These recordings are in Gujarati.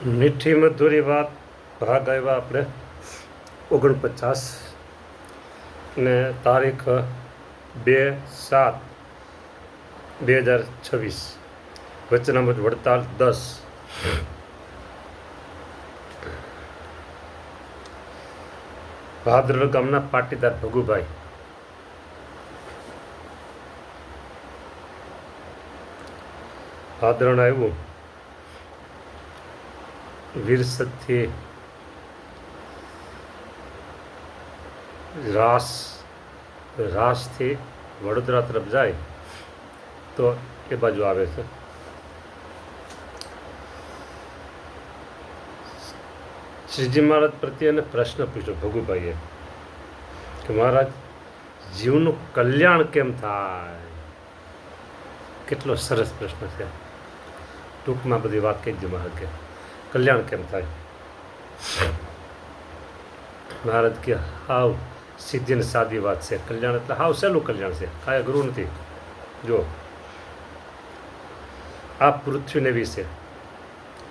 મીઠી મધુરી વાત ભાગ આવ્યા આપણે 49 ને તારીખ 2/7/2026 વચનામૃત વડતાલ 10. ભાદરડ ગામના પાટીદાર ભગુભાઈ ભાદરણ આવ્યું વીરસદથી રાસથી વડોદરા તરફ જાય તો એ બાજુ આવે છે. શ્રીજી મહારાજ પ્રત્યેને પ્રશ્ન પૂછ્યો ભગુભાઈએ કે મહારાજ જીવનું કલ્યાણ કેમ થાય? કેટલો સરસ પ્રશ્ન છે. ટૂંકમાં બધી વાત કહી દઉં મહારાજ કે કલ્યાણ કેમ થાય. મહારાજ કે હાવ સીધી ને સાદી વાત છે. કલ્યાણ એટલે હાવ સહેલું કલ્યાણ છે, કાંઈ અઘરું નથી. જો આ પૃથ્વીને વિશે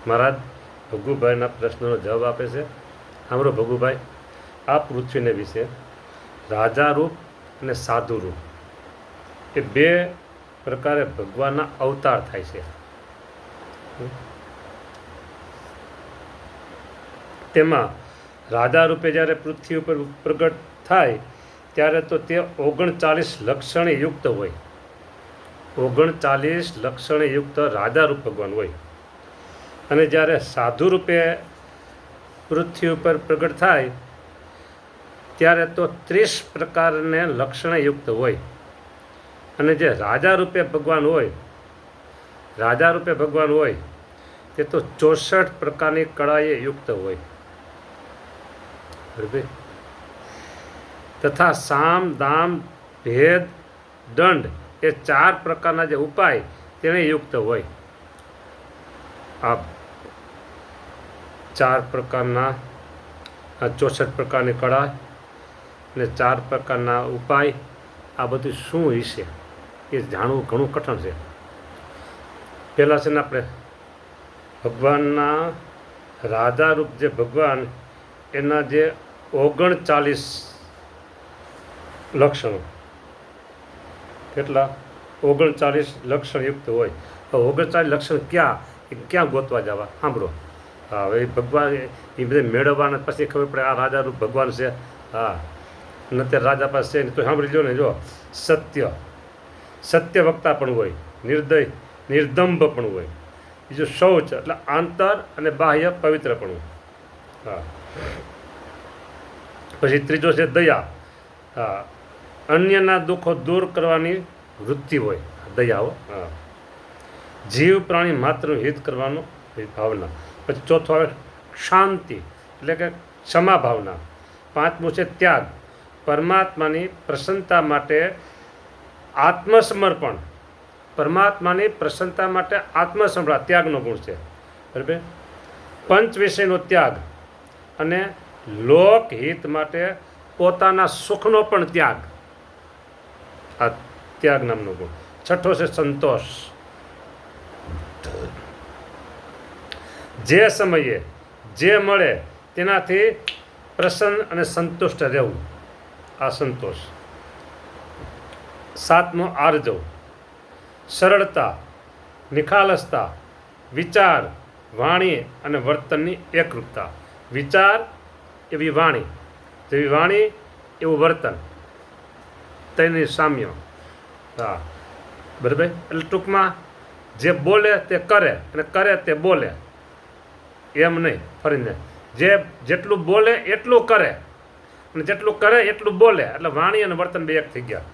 મહારાજ ભગુભાઈના પ્રશ્નનો જવાબ આપે છે. સાંભળો ભગુભાઈ, આ પૃથ્વીને વિશે રાજા રૂપ અને સાધુ રૂપ એ બે પ્રકારે ભગવાનના અવતાર થાય છે. તેમાં રાજા રૂપે જ્યારે પૃથ્વી ઉપર પ્રગટ થાય ત્યારે તો તે 39 લક્ષણે યુક્ત હોય. 39 લક્ષણે યુક્ત રાજા રૂપ ભગવાન હોય. અને જ્યારે સાધુ રૂપે પૃથ્વી ઉપર પ્રગટ થાય ત્યારે તો 30 પ્રકારને લક્ષણે યુક્ત હોય. અને જે રાજા રૂપે ભગવાન હોય તે તો 64 પ્રકારની કળાએ યુક્ત હોય. તથા સામ દામ ભેદ દંડ એ 4 પ્રકારના જે ઉપાય તેને યુક્ત હોય. આ 4 પ્રકારના 64 પ્રકારની કળા અને 4 પ્રકારના ઉપાય, આ બધું શું હશે એ જાણવું ઘણું કઠણ છે. પહેલાં છે ને આપણે ભગવાનના રાજારૂપ જે ભગવાન એના જે 39 લક્ષણો, કેટલા 39 લક્ષણયુક્ત હોય. 39 લક્ષણ ક્યાં ગોતવા જવા? સાંભળો. હા, હવે ભગવાન એ બધે મેળવવાના પછી ખબર પડે આ રાજારૂપ ભગવાન છે. હા, અત્યારે રાજા પાસે છે તો સાંભળી લો ને. જો સત્ય વક્તા પણ હોય, નિર્દય નિર્દંભ પણ હોય. બીજું શૌચ એટલે આંતર અને બાહ્ય પવિત્ર પણ હોય. હા, પછી ત્રીજો છે દયા. હા, અન્યના દુઃખો દૂર કરવાની વૃત્તિ હોય, દયા. હા, જીવ પ્રાણી માત્રનું હિત કરવાનો ભાવના. પછી ચોથો આવે શાંતિ એટલે કે ક્ષમા ભાવના. પાંચમું છે ત્યાગ, પરમાત્માની પ્રસન્નતા માટે આત્મસમર્પણ. પરમાત્માની પ્રસન્નતા માટે આત્મસમર્પણ ત્યાગનો ગુણ છે. બરાબર. પંચ વિષયનો ત્યાગ અને લોકહિત માટે પોતાના સુખનો પણ ત્યાગ, આ ત્યાગ નામનો ગુણ. છઠ્ઠો છે સંતોષ. જે સમયે જે મળે તેનાથી પ્રસન્ન અને સંતુષ્ટ રહેવું, આ સંતોષ. સાતમો આર્જવ, સરળતા, નિખાલસતા, વિચાર, વાણી અને વર્તનની એકરૂપતા. વિચાર એવી વાણી, જેવી વાણી એવું વર્તન, તેની સામ્ય. હા, બરાબર. એટલે ટૂંકમાં જે બોલે તે કરે અને કરે તે બોલે, એમ નહીં ફરીને. જેટલું બોલે એટલું કરે અને જેટલું કરે એટલું બોલે, એટલે વાણી અને વર્તન બે એક થઈ ગયા.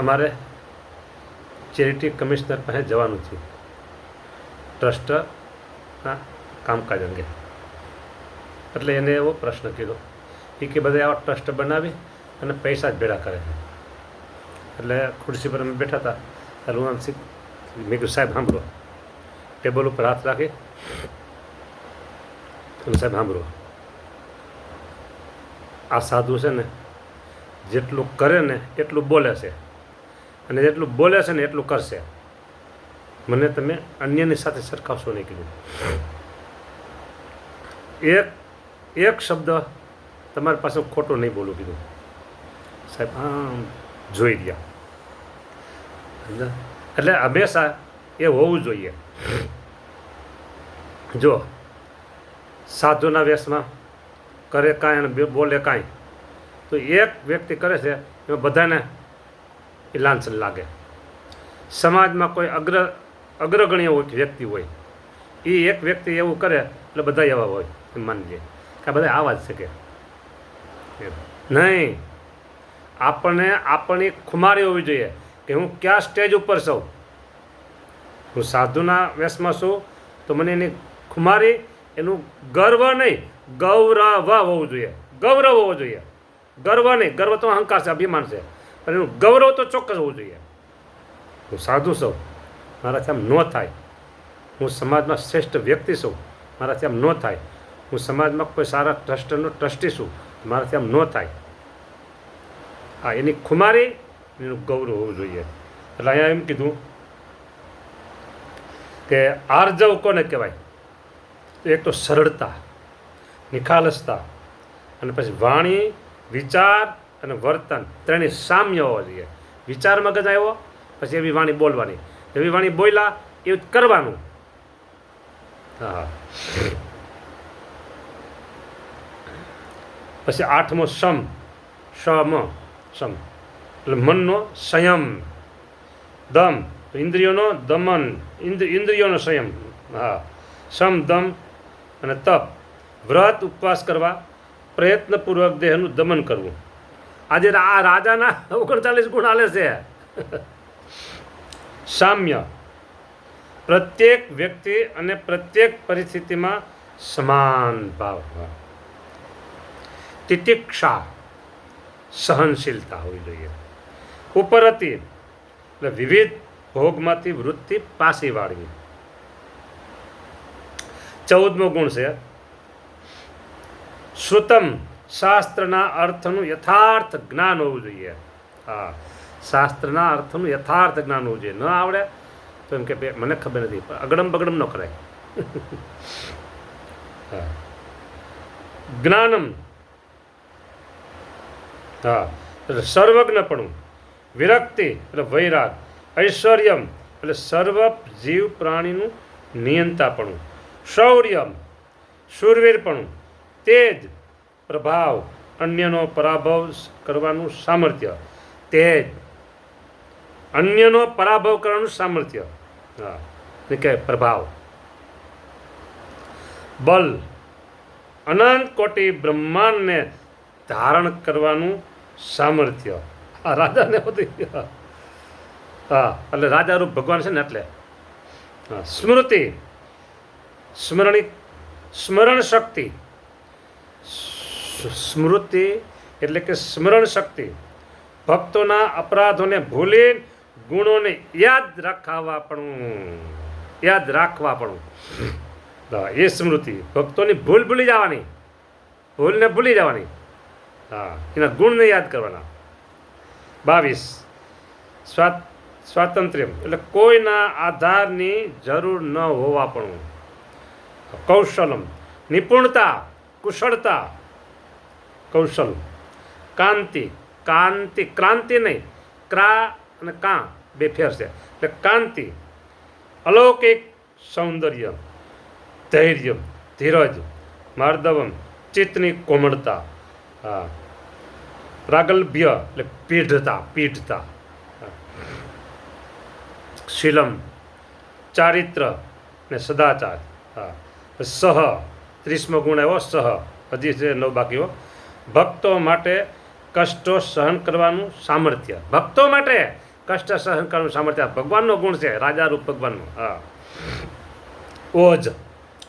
અમારે ચેરિટી કમિશનર પાસે જવાનું છે ટ્રસ્ટના કામકાજ અંગે. એટલે એને એવો પ્રશ્ન કીધો એ કે બધા આવા ટ્રસ્ટ બનાવી અને પૈસા જ ભેળા કરે. એટલે ખુરશી પર અમે બેઠા હતા ત્યારે હું આમ મેં કીધું સાહેબ સાંભળો. ટેબલ ઉપર હાથ રાખી અને સાહેબ સાંભળો, આ સાધુ છે ને જેટલું કરે ને એટલું બોલે છે અને જેટલું બોલે છે ને એટલું કરશે. મને તમે અન્યની સાથે સરખાવશો નહીં કીધું. એક શબ્દ તમારી પાસે ખોટો નહીં બોલું કીધું. સાહેબ આમ જોઈ રહ્યા. એટલે હંમેશા એ હોવું જોઈએ. જો સાધુના વેશમાં કરે કાંઈ અને બોલે કાંઈ, તો એક વ્યક્તિ કરે છે એમાં બધાને એ લાંછન લાગે. સમાજમાં કોઈ અગ્રગણ્ય વ્યક્તિ હોય, એ એક વ્યક્તિ એવું કરે એટલે બધા એવા હોય એમ માની લે કે બધા આવા જ છે કે નહીં. આપણને આપણી ખુમારી હોવી જોઈએ કે હું કયા સ્ટેજ ઉપર છું. હું સાધુના વેશમાં છું તો મને એની ખુમારી, એનું ગર્વ નહીં, ગૌરવ હોવું જોઈએ. ગૌરવ હોવો જોઈએ, ગર્વ નહીં. ગર્વ તો અહંકાર છે, અભિમાન છે, પણ એનું ગૌરવ તો ચોક્કસ હોવું જોઈએ. હું સાધુ છું, મારાથી આમ ન થાય. હું સમાજમાં શ્રેષ્ઠ વ્યક્તિ છું, મારાથી આમ ન થાય. હું સમાજમાં કોઈ સારા ટ્રસ્ટનો ટ્રસ્ટી છું, મારાથી આમ ન થાય. હા, એની ખુમારી, એનું ગૌરવ હોવું જોઈએ. એટલે અહીંયા એમ કીધું કે આર્જવ કોને કહેવાય? એક તો સરળતા, નિખાલસતા, અને પછી વાણી, વિચાર અને વર્તન ત્રણેય સામ્ય હોવા જોઈએ. વિચાર મગજ આવ્યો પછી એવી વાણી બોલવાની, એવી વાણી બોલ્યા એવું કરવાનું. હા. પછી 8મો સમ, સમ એટલે મનનો સંયમ. દમ ઇન્દ્રિયોનો દમન, ઇન્દ્રિયોનો સંયમ. હા. સમ, દમ અને તપ, વ્રત ઉપવાસ કરવા, પ્રયત્નપૂર્વક દેહનું દમન કરવું. આજે આ રાજાના 39 ગુણ આલે છે. સામ્ય, પ્રત્યેક વ્યક્તિ અને પ્રત્યેક પરિસ્થિતિમાં સમાન ભાવ. તિતિક્ષા, સહનશીલતા હોવી જોઈએ. ઉપરતી એટલે વિવિધ ભોગમાંથી વૃત્તિ પાછી વાળવી. 14મો ગુણ છે શ્રુતમ, શાસ્ત્રના અર્થનું યથાર્થ જ્ઞાન હોવું જોઈએ. હા, શાસ્ત્રના અર્થનું યથાર્થ જ્ઞાન હોવું જોઈએ. ન આવડે તો એમ કે મને ખબર નથી, પણ અગડમ બગડમ ન કરાય. હા. જ્ઞાનમ, હા એટલે સર્વજ્ઞપણું. વિરક્તિ એટલે વૈરાગ. ઐશ્વર્યમ એટલે સર્વ જીવ પ્રાણીનું નિયંતાપણું. શૌર્યમ શૂરવીરપણું. તેજ પ્રભાવ, અન્યનો પરાભવ કરવાનું સામર્થ્ય. તેજ અન્યનો પરાભવ કરવાનું સામર્થ્ય. હા એ કહે પ્રભાવ. બલ અનંત કોટી બ્રહ્માંડને ધારણ કરવાનું સામર્થ્ય. આ રાજાને બધું. હા એટલે રાજારૂપ ભગવાન છે ને એટલે. હા. સ્મૃતિ સ્મરણ શક્તિ. સ્મૃતિ એટલે કે સ્મરણ શક્તિ. ભક્તોના અપરાધોને ભૂલી ગુણોને યાદ રાખવા પણ. એ સ્મૃતિ. ભક્તોની ભૂલ ભૂલી જવાની, ભૂલને ભૂલી જવાની. હા, એના ગુણને યાદ કરવાના. 22 સ્વાતંત્ર્ય એટલે કોઈના આધારની જરૂર ન હોવા પણ. કૌશલમ નિપુણતા, કુશળતા. કૌશલ. ક્રાંતિ નહીં, ક્રા અને કા બે ફેર છે એટલે કાંતિ. અલૌકિક સૌંદર્ય. ધૈર્ય, ધીરજ. માર્દવમ ચિત્તની કોમળતા. હા. પ્રાગલ્ભ્ય એટલે પીઢતા. શીલમ ચારિત્ર ને સદાચાર. હા. સહ 30મો ગુણ આવ્યો સહ. હજી છે 9 બાકીઓ. ભક્તો માટે કષ્ટો સહન કરવાનું સામર્થ્ય. ભક્તો માટે કષ્ટ સહન કરવાનું સામર્થ્ય ભગવાનનો ગુણ છે, રાજારૂપ ભગવાનનો. હા.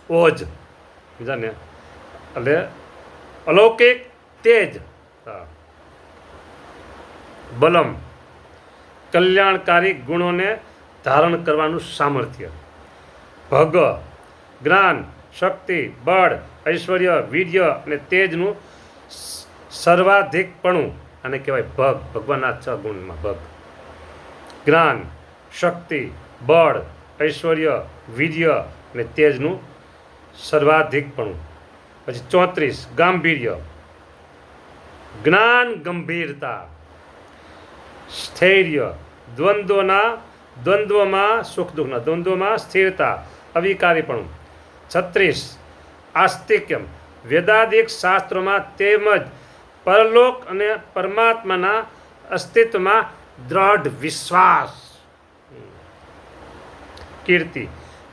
ઓજ સમજાને એટલે અલૌકિક તેજ. હા. બલમ કલ્યાણકારી ગુણોને ધારણ કરવાનું સામર્થ્ય. ભગ જ્ઞાન, શક્તિ, બળ, ઐશ્વર્ય, વીર્ય અને તેજનું સર્વાધિકપણું. આને કહેવાય ભગ. ભગવાનના 6 ગુણમાં ભગ. જ્ઞાન, શક્તિ, બળ, ઐશ્વર્ય, વીર્ય અને તેજનું સર્વાધિકપણું. પછી 34 ગાંભીર્ય, જ્ઞાન ગંભીરતા, સ્થૈર્ય, દ્વંદ્વમાં સુખ દુઃખના દ્વંદ્વમાં સ્થિરતા, અવિકારીપણું. 36 આસ્તિક્યમ, વેદાદિક શાસ્ત્રોમાં તેમજ પરલોક અને પરમાત્માના અસ્તિત્વમાં દ્રઢ વિશ્વાસ. કીર્તિ,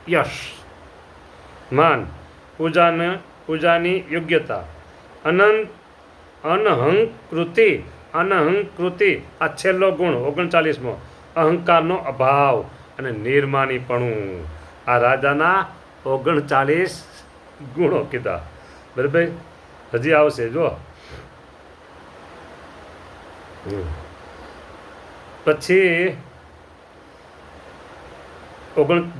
યશ, માન, પૂજાની યોગ્યતા, અનહંકૃતિ આ છેલ્લો ગુણ 39મો, અહંકારનો અભાવ અને નિર્માનીપણું. આ રાજાના 39 ગુણો કીધા. બરાબર, હજી આવશે જો. પછી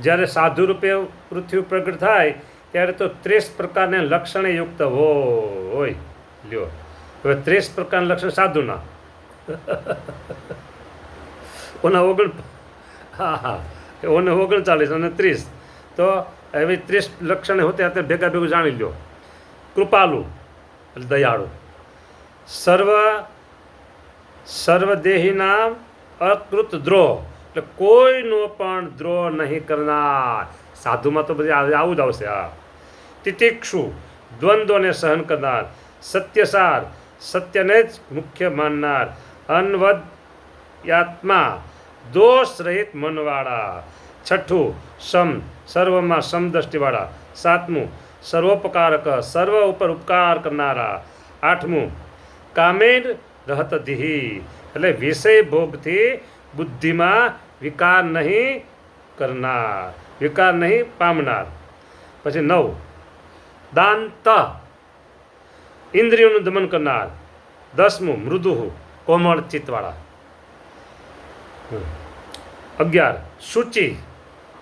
જ્યારે સાધુ રૂપે પૃથ્વી પ્રગટ થાય ત્યારે તો 30 પ્રકારના લક્ષણે યુક્ત હોય. લ્યો, હવે 30 પ્રકારના લક્ષણ સાધુના હા 39 અને 30 તો હવે 30 લક્ષણ હોતે આપણે ભેગા ભેગું જાણી લો. કૃપાલુ એટલે દયાળુ, સર્વદેહીના અકૃત દ્રોહ એટલે કોઈનો પણ દ્રોહ નહીં કરનાર. સાધુમાં તો બધી આવું જ આવશે. હા, તિતિક્ષુ દ્વંદ્વને સહન કરનાર, સત્યસાર સત્યને જ મુખ્ય માનનાર, અનવદ્યાત્મા દોષ રહિત મનવાળા. 6 સમ સર્વમાં સમદ્રષ્ટિવાળા. 7 સર્વોપકારક સર્વ ઉપર ઉપકાર કરનારા. 8 કામેન રહતધિ એટલે વિષય ભોગથી બુદ્ધિમાં વિકાર નહીં કરનાર, વિકાર નહીં પામનાર. પછી 9 દાંત ઇન્દ્રિયોનું દમન કરનાર. 10 મૃદુ કોમળ ચિત્તવાળા. 11 શુચિ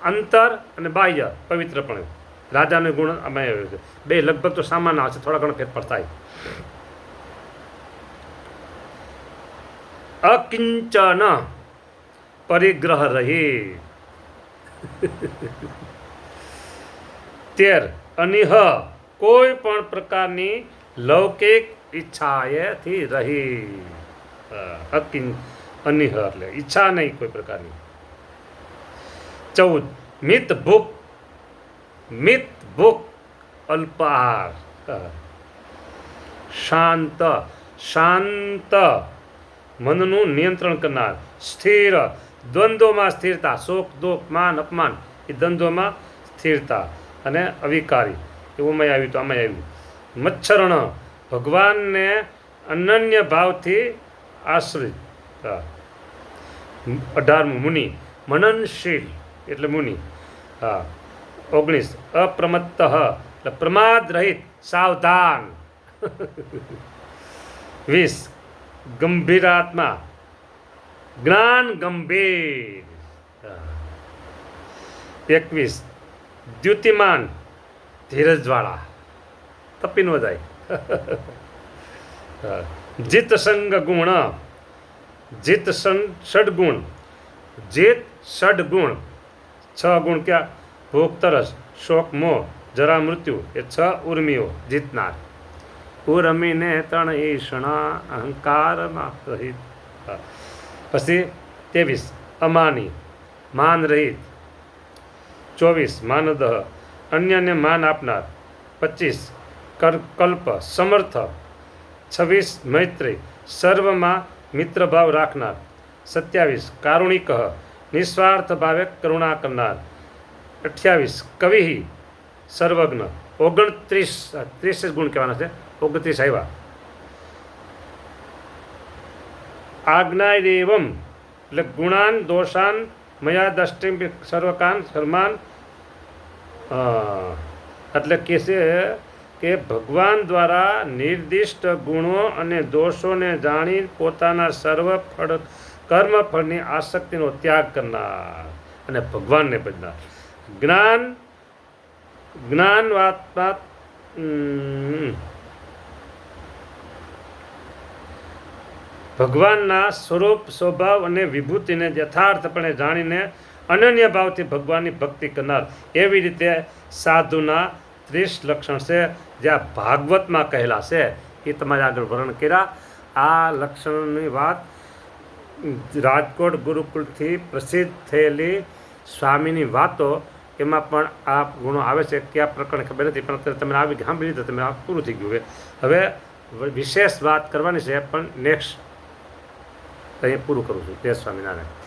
અંતર અને બાહ્ય પવિત્રપણે. રાજાનો ગુણ આમાં આવ્યો છે. બે લગભગ તો સામાન્ય આવશે, થોડા ઘણો ફેરફાર થાય. અકિંચન પરિગ્રહ રહી. 13 અનિહ કોઈ પણ પ્રકારની લૌકિક ઈચ્છાએથી રહી. અનિહ એટલે ઈચ્છા નહીં કોઈ પ્રકારની. 14 મિત ભૂખ અલ્પાહાર. શાંત મનનું નિયંત્રણ કરનાર. સ્થિર દ્વંદ્વમાં સ્થિરતા, શોક દુઃખ માન અપમાન એ દ્વંદ્વમાં સ્થિરતા અને અવિકારી. એવું આવ્યું તો આમાં આવ્યું. મચ્છરણ ભગવાનને અનન્ય ભાવથી આશ્રિત. 18 મુનિ મનનશીલ એટલે મુનિ. 19 અપ્રમત્ત એટલે પ્રમાદ રહિત સાવધાન. 20 ગંભીરાત્મા જ્ઞાન ગંભીર. 21 દ્યુતિમાન ધીરજવાળા, તપી ન જાય. જીત સંગ ગુણ ષડગુણ. જીત ષડગુણ 6 ગુણ ક્યાં? ભૂખ તરસ શોક મોહ જરા મૃત્યુ એ 6 ઉર્મિઓ જીતનાર. ઉર્મીને તણ ઈષણા અહંકારમાં રહિત. પછી 23 અમાની માન રહિત. 24 માનદહ અન્યને માન આપનાર. 25 કલ્પ સમર્થ. 26 મૈત્રી સર્વમાં મિત્રભાવ રાખનાર. 27 કારુણિક નિસ્વાર્થ ભાવે કરુણા કરનાર. 28 કવિ સર્વજ્ઞ. 29 ગુણ કહેવાના છે. 29 આવ્યા. આજ્ઞાદેવમ એટલે ગુણાન દોષાન મયા દષ્ટિ સર્વકાન સન્માન. એટલે કે છે કે ભગવાન દ્વારા નિર્દિષ્ટ ગુણો અને દોષોને જાણી પોતાના સર્વ કર્મ ફળની આસક્તિનો ત્યાગ કરનાર અને ભગવાનને ભજનાર. જ્ઞાનવાત્મા ભગવાનના સ્વરૂપ સ્વભાવ અને વિભૂતિને યથાર્થપણે જાણીને અનન્ય ભાવથી ભગવાનની ભક્તિ કરનાર. એવી રીતે સાધુના 30 લક્ષણ છે જે આ ભાગવતમાં કહેલા છે એ તમારે આગળ વર્ણન કર્યા. આ લક્ષણની વાત રાજકોટ ગુરુકુળથી પ્રસિદ્ધ થયેલી સ્વામીની વાતો એમાં પણ આ ગુણો આવે છે. કયા પ્રકરણ ખબર નથી, પણ અત્યારે તમે આવી સાંભળી લીધું, તમે આ પૂરું થઈ ગયું. હવે વિશેષ વાત કરવાની છે, પણ નેક્સ્ટ અહીંયા પૂરું કરું છું. જય સ્વામિનારાયણ.